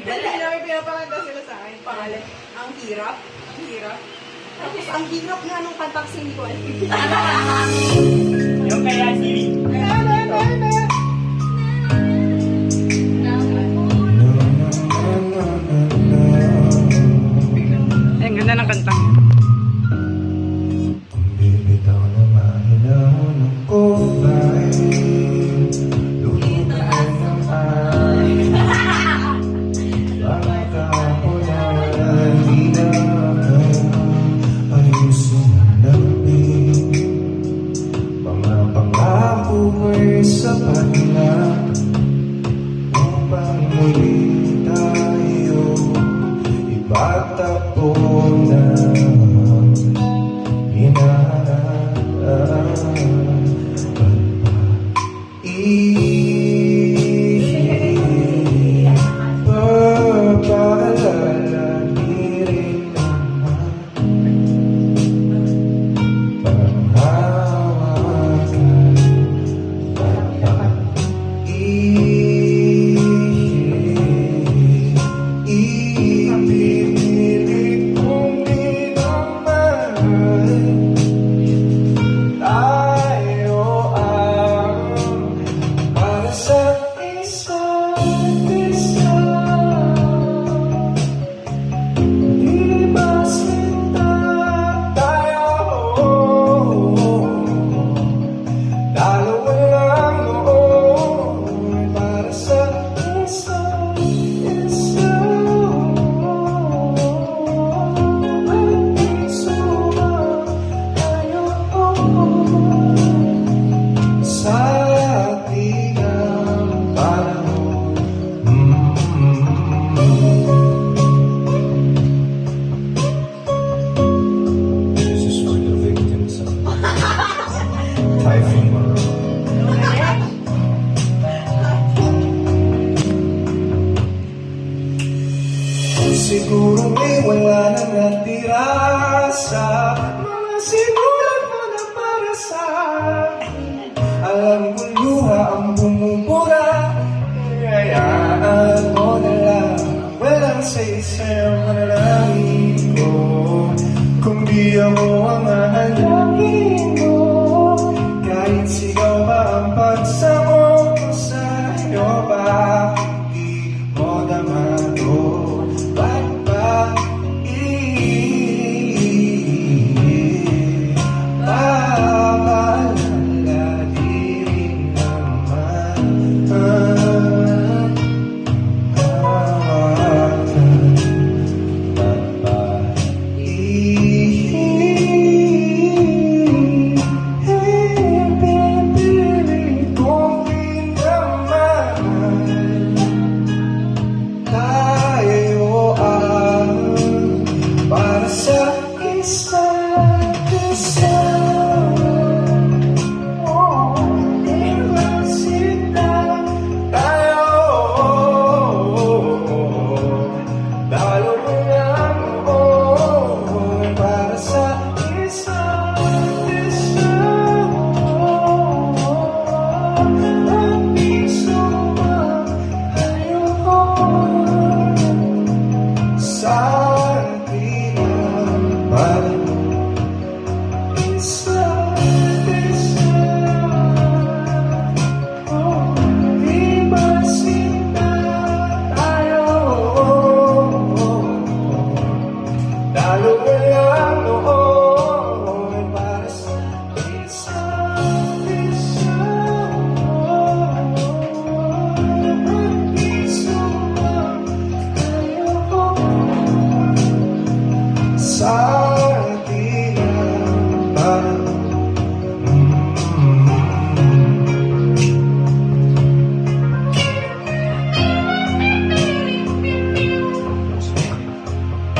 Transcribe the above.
Dali na may pinapakanta sila sa akin. Pangalan, ang hirap. Ang hirap. Tapos, ang hirap nga nung kanta kasi hindi ko alam. Yung kaya Siri. Ay, ang ganda ng kantang. Bibitaw na mahilaw ng kubay. Lumitaas ang ay. Baka kahapon ay di na kaya ayusin ang lamig. Mga pangako ay sapat na upang muli tayo ipagtapos na siguro may wala nang natira sa mga sinulat mo na para sa akin. Alam ko luha ang bumubura, hayaan mo na lang walang say-say.